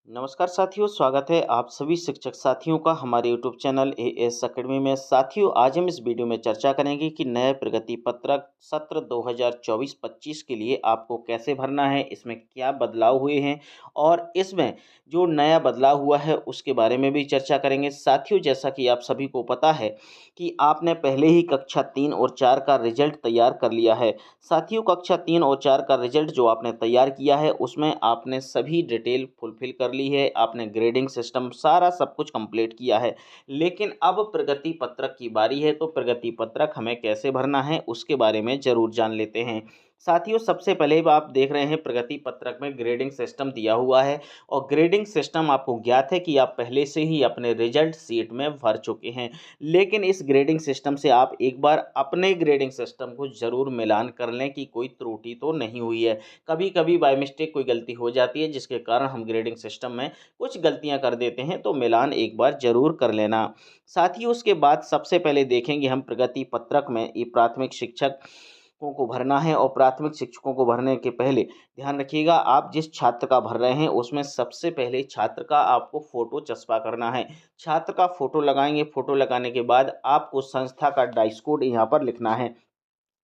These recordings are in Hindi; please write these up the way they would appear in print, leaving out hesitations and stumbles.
नमस्कार साथियों, स्वागत है आप सभी शिक्षक साथियों का हमारे यूट्यूब चैनल एएस अकेडमी में। साथियों, आज हम इस वीडियो में चर्चा करेंगे कि नए प्रगति पत्रक सत्र 2024-25 के लिए आपको कैसे भरना है, इसमें क्या बदलाव हुए हैं और इसमें जो नया बदलाव हुआ है उसके बारे में भी चर्चा करेंगे। साथियों, जैसा कि आप सभी को पता है कि आपने पहले ही कक्षा 3 और 4 का रिजल्ट तैयार कर लिया है। साथियों, कक्षा 3 और 4 का रिजल्ट जो आपने तैयार किया है उसमें आपने सभी डिटेल फुलफ़िल कर ली है, आपने ग्रेडिंग सिस्टम सारा सब कुछ कंप्लीट किया है। लेकिन अब प्रगति पत्रक की बारी है, तो प्रगति पत्रक हमें कैसे भरना है उसके बारे में ज़रूर जान लेते हैं। साथियों, सबसे पहले आप देख रहे हैं प्रगति पत्रक में ग्रेडिंग सिस्टम दिया हुआ है और ग्रेडिंग सिस्टम आपको ज्ञात है कि आप पहले से ही अपने रिजल्ट शीट में भर चुके हैं। लेकिन इस ग्रेडिंग सिस्टम से आप एक बार अपने ग्रेडिंग सिस्टम को ज़रूर मिलान कर लें कि कोई त्रुटि तो नहीं हुई है। कभी-कभी बाय मिस्टेक कोई गलती हो जाती है जिसके कारण हम ग्रेडिंग सिस्टम में कुछ गलतियां कर देते हैं, तो मिलान एक बार ज़रूर कर लेना। साथ ही उसके बाद सबसे पहले देखेंगे हम प्रगति पत्रक में ये प्राथमिक शिक्षकों को भरना है और प्राथमिक शिक्षकों को भरने के पहले ध्यान रखिएगा, आप जिस छात्र का भर रहे हैं उसमें सबसे पहले छात्र का आपको फ़ोटो चस्पा करना है। छात्र का फ़ोटो लगाएँगे, फ़ोटो लगाने के बाद आपको संस्था का डाइस कोड यहाँ पर लिखना है।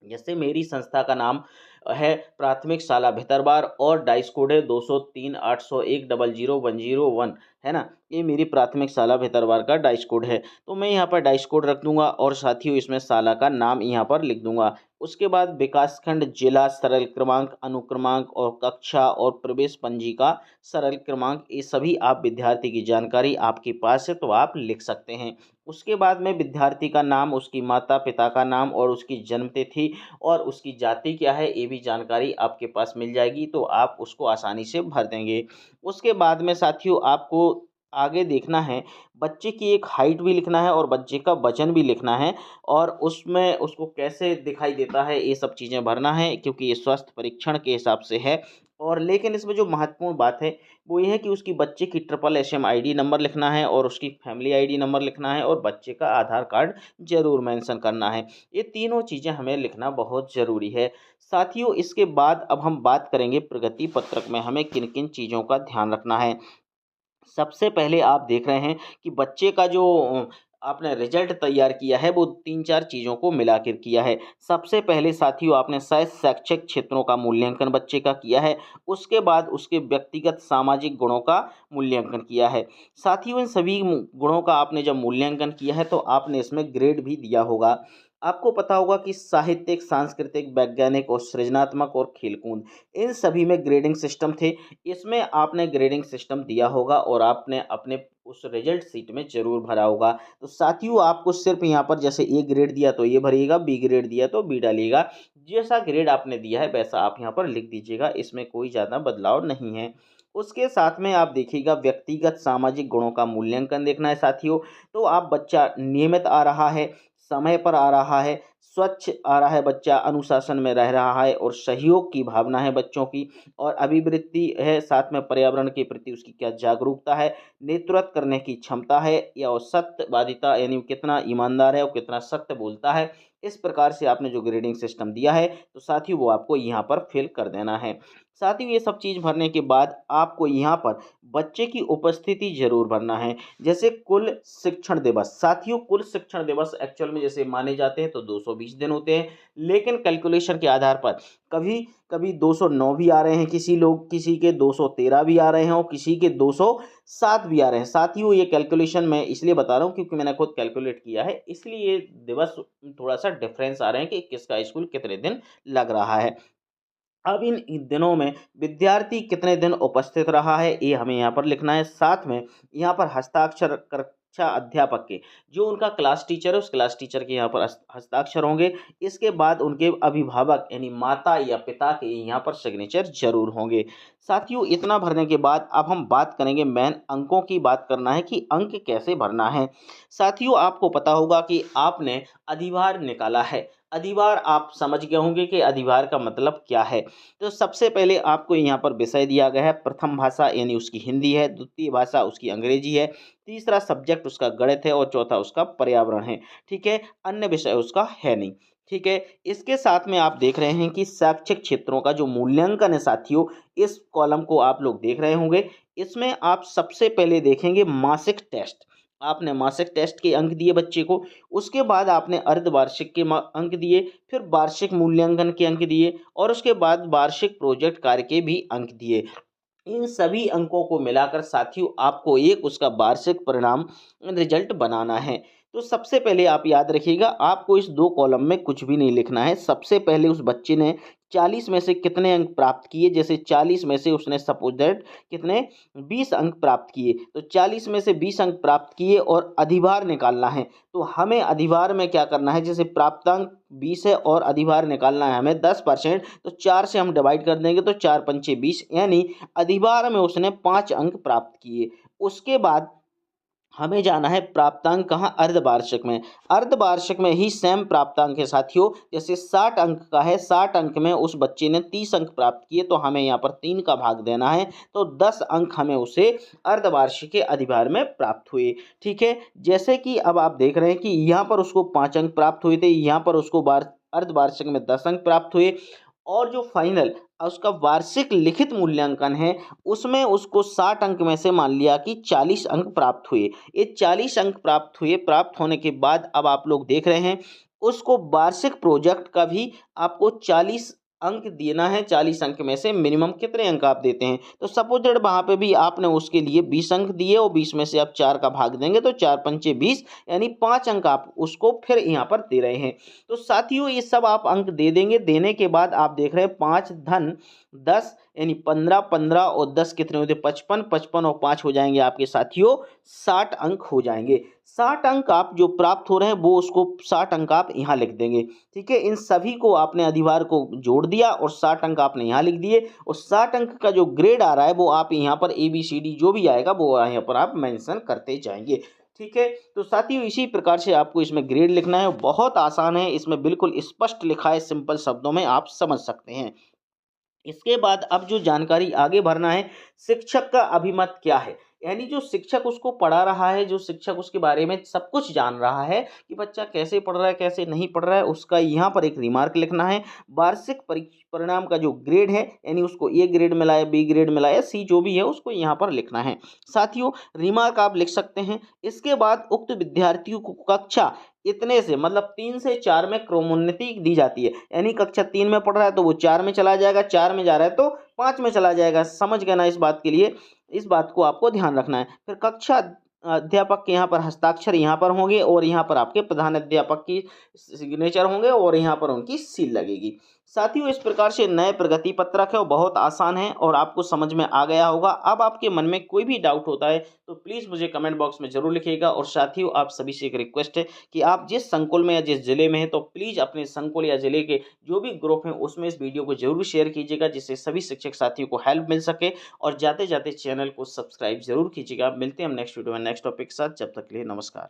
जैसे मेरी संस्था का नाम है प्राथमिक शाला भितरवार और डाइस कोड है 203 801 00 101, है ना? ये मेरी प्राथमिक शाला भितरवार का डाइस कोड है। तो मैं यहाँ पर डाइस कोड रख दूँगा और साथियों इसमें शाला का नाम यहाँ पर लिख दूँगा। उसके बाद विकासखंड, जिला, सरल क्रमांक, अनुक्रमांक और कक्षा और प्रवेश पंजिका, सरल क्रमांक, ये सभी आप विद्यार्थी की जानकारी आपके पास है तो आप लिख सकते हैं। उसके बाद में विद्यार्थी का नाम, उसकी माता-पिता का नाम और उसकी जन्म तिथि और उसकी जाति क्या है, ये भी जानकारी आपके पास मिल जाएगी, तो आप उसको आसानी से भर देंगे। उसके बाद में साथियों आपको आगे देखना है, बच्चे की एक हाइट भी लिखना है और बच्चे का वज़न भी लिखना है और उसमें उसको कैसे दिखाई देता है, ये सब चीज़ें भरना है क्योंकि ये स्वास्थ्य परीक्षण के हिसाब से है। और लेकिन इसमें जो महत्वपूर्ण बात है, वो ये है कि उसकी बच्चे की ट्रिपल एसएम आईडी नंबर लिखना है और उसकी फैमिली आईडी नंबर लिखना है और बच्चे का आधार कार्ड ज़रूर मेंशन करना है। ये तीनों चीज़ें हमें लिखना बहुत ज़रूरी है। साथियों, इसके बाद अब हम बात करेंगे प्रगति पत्रक में हमें किन-किन चीज़ों का ध्यान रखना है। सबसे पहले आप देख रहे हैं कि बच्चे का जो आपने रिजल्ट तैयार किया है वो 3-4 चीज़ों को मिलाकर किया है। सबसे पहले साथियों आपने शायद शैक्षिक क्षेत्रों का मूल्यांकन बच्चे का किया है, उसके बाद उसके व्यक्तिगत सामाजिक गुणों का मूल्यांकन किया है। साथियों, इन सभी गुणों का आपने जब मूल्यांकन किया है तो आपने इसमें ग्रेड भी दिया होगा। आपको पता होगा कि साहित्यिक, सांस्कृतिक, वैज्ञानिक और सृजनात्मक और खेल-कूद, इन सभी में ग्रेडिंग सिस्टम थे। इसमें आपने ग्रेडिंग सिस्टम दिया होगा और आपने अपने उस रिजल्ट शीट में ज़रूर भरा होगा। तो साथियों आपको सिर्फ़ यहाँ पर जैसे ए ग्रेड दिया तो ये भरिएगा, बी ग्रेड दिया तो बी डालिएगा। जैसा ग्रेड आपने दिया है वैसा आप यहाँ पर लिख दीजिएगा, इसमें कोई ज़्यादा बदलाव नहीं है। उसके साथ में आप देखिएगा व्यक्तिगत सामाजिक गुणों का मूल्यांकन देखना है साथियों। तो आप बच्चा नियमित आ रहा है, समय पर आ रहा है, स्वच्छ आ रहा है बच्चा, अनुशासन में रह रहा है और सहयोग की भावना है बच्चों की और अभिवृत्ति है, साथ में पर्यावरण के प्रति उसकी क्या जागरूकता है, नेतृत्व करने की क्षमता है या वो सत्यवादिता यानी वो कितना ईमानदार है, वो कितना सत्य बोलता है। इस प्रकार से आपने जो ग्रेडिंग सिस्टम दिया है, तो साथियों वो आपको यहाँ पर फिल कर देना है। साथियों, ये सब चीज़ भरने के बाद आपको यहाँ पर बच्चे की उपस्थिति ज़रूर भरना है। जैसे कुल शिक्षण दिवस, साथियों कुल शिक्षण दिवस एक्चुअल में जैसे माने जाते हैं तो 220 दिन होते हैं, लेकिन कैलकुलेशन के आधार पर कभी-कभी 209 भी आ रहे हैं, किसी के 213 भी आ रहे हैं और किसी के 207 भी आ रहे हैं। साथियों, ये कैलकुलेशन मैं इसलिए बता रहा हूँ क्योंकि मैंने खुद कैलकुलेट किया है, इसलिए ये दिवस थोड़ा-सा डिफरेंस आ रहे हैं कि किसका स्कूल कितने दिन लग रहा है। अब इन दिनों में विद्यार्थी कितने दिन उपस्थित रहा है, ये हमें यहाँ पर लिखना है। साथ में यहाँ पर हस्ताक्षर कक्षा अध्यापक के, जो उनका क्लास टीचर है, उस क्लास टीचर के यहाँ पर हस्ताक्षर होंगे। इसके बाद उनके अभिभावक यानी माता या पिता के यहाँ पर सिग्नेचर ज़रूर होंगे। साथियों, इतना भरने के बाद अब हम बात करेंगे मेन अंकों की बात करना है कि अंक कैसे भरना है। साथियों, आपको पता होगा कि आपने अधिभार निकाला है। अधिभार आप समझ गए होंगे कि अधिभार का मतलब क्या है। तो सबसे पहले आपको यहाँ पर विषय दिया गया है, प्रथम भाषा यानी उसकी हिंदी है, द्वितीय भाषा उसकी अंग्रेजी है, तीसरा सब्जेक्ट उसका गणित है और चौथा उसका पर्यावरण है। ठीक है, अन्य विषय उसका है नहीं। ठीक है। इसके साथ में आप देख रहे हैं कि शैक्षिक क्षेत्रों का जो मूल्यांकन है साथियों, इस कॉलम को आप लोग देख रहे होंगे। इसमें आप सबसे पहले देखेंगे मासिक टेस्ट। आपने मासिक टेस्ट के अंक दिए बच्चे को, उसके बाद आपने अर्धवार्षिक के अंक दिए, फिर वार्षिक मूल्यांकन के अंक दिए और उसके बाद वार्षिक प्रोजेक्ट कार्य के भी अंक दिए। इन सभी अंकों को मिलाकर साथियों आपको एक उसका वार्षिक परिणाम रिजल्ट बनाना है। तो सबसे पहले आप याद रखिएगा, आपको इस 2 कॉलम में कुछ भी नहीं लिखना है। सबसे पहले उस बच्चे ने 40 में से कितने अंक प्राप्त किए, जैसे 40 में से उसने सपोज दैट कितने 20 अंक प्राप्त किए, तो 40 में से 20 अंक प्राप्त किए और अधिभार निकालना है। तो हमें अधिभार में क्या करना है, जैसे प्राप्तांक 20 है और अधिभार निकालना है हमें 10%, तो 4 से हम डिवाइड कर देंगे तो 4 पंचे 20, यानी अधिभार में उसने 5 अंक प्राप्त किए। उसके बाद हमें जाना है प्राप्तांक कहाँ, अर्धवार्षिक में। अर्धवार्षिक में ही सेम प्राप्तांक है साथियों। जैसे 60 अंक का है, 60 अंक में उस बच्चे ने 30 अंक प्राप्त किए, तो हमें यहाँ पर 3 का भाग देना है, तो 10 अंक हमें उसे अर्धवार्षिक के अधिभार में प्राप्त हुए। ठीक है। जैसे कि अब आप देख रहे हैं कि यहाँ पर उसको 5 अंक प्राप्त हुए थे, यहाँ पर उसको अर्धवार्षिक में 10 अंक प्राप्त हुए, और जो फाइनल उसका वार्षिक लिखित मूल्यांकन है, उसमें उसको 60 अंक में से मान लिया कि 40 अंक प्राप्त हुए। ये 40 अंक प्राप्त हुए, प्राप्त होने के बाद अब आप लोग देख रहे हैं, उसको वार्षिक प्रोजेक्ट का भी आपको 40 अंक देना है। 40 अंक में से मिनिमम कितने अंक आप देते हैं, तो सपोज दैट वहाँ पे भी आपने उसके लिए 20 अंक दिए और 20 में से आप 4 का भाग देंगे, तो 4 पंचे 20, यानी 5 अंक आप उसको फिर यहाँ पर दे रहे हैं। तो साथियों ये सब आप अंक दे देंगे। देने के बाद आप देख रहे हैं 5 धन 10, यानी 15, 15 और 10 कितने होते, 55, 55 और 5 हो जाएंगे आपके साथियों 60 अंक हो जाएंगे। 60 अंक आप जो प्राप्त हो रहे हैं वो उसको 60 अंक आप यहाँ लिख देंगे। ठीक है। इन सभी को आपने अधिभार को जोड़ दिया और 60 अंक आपने यहाँ लिख दिए, और 60 अंक का जो ग्रेड आ रहा है वो आप यहाँ पर ABCD जो भी आएगा वो यहाँ पर आप मेंशन करते जाएंगे। ठीक है। तो साथियों इसी प्रकार से आपको इसमें ग्रेड लिखना है, बहुत आसान है, इसमें बिल्कुल स्पष्ट लिखा है, सिंपल शब्दों में आप समझ सकते हैं। इसके बाद अब जो जानकारी आगे भरना है, शिक्षक का अभिमत क्या है, यानी जो शिक्षक उसको पढ़ा रहा है, जो शिक्षक उसके बारे में सब कुछ जान रहा है कि बच्चा कैसे पढ़ रहा है कैसे नहीं पढ़ रहा है, उसका यहाँ पर एक रिमार्क लिखना है। वार्षिक परिणाम का जो ग्रेड है, यानी उसको A ग्रेड मिला है, B ग्रेड मिला है, C जो भी है उसको यहाँ पर लिखना है। साथियों रिमार्क आप लिख सकते हैं। इसके बाद उक्त विद्यार्थियों को कक्षा इतने से मतलब 3 से 4 में क्रमोन्नति दी जाती है, यानी कक्षा 3 में पढ़ रहा है तो वो 4 में चला जाएगा, 4 में जा रहा है तो 5 में चला जाएगा। समझ गए ना इस बात के लिए, इस बात को आपको ध्यान रखना है। फिर कक्षा अध्यापक के यहाँ पर हस्ताक्षर यहाँ पर होंगे और यहाँ पर आपके प्रधान अध्यापक की सिग्नेचर होंगे और यहाँ पर उनकी सील लगेगी। साथियों इस प्रकार से नए प्रगति पत्रक है वो बहुत आसान है और आपको समझ में आ गया होगा। अब आपके मन में कोई भी डाउट होता है तो प्लीज़ मुझे कमेंट बॉक्स में ज़रूर लिखिएगा। और साथियों आप सभी से एक रिक्वेस्ट है कि आप जिस संकुल में या जिस ज़िले में हैं तो प्लीज़ अपने संकुल या ज़िले के जो भी ग्रुप हैं उसमें इस वीडियो को ज़रूर शेयर कीजिएगा, जिससे सभी शिक्षक साथियों को हेल्प मिल सके। और जाते जाते चैनल को सब्सक्राइब ज़रूर कीजिएगा। मिलते हैं हम नेक्स्ट वीडियो में नेक्स्ट टॉपिक के साथ। जब तक के लिए नमस्कार।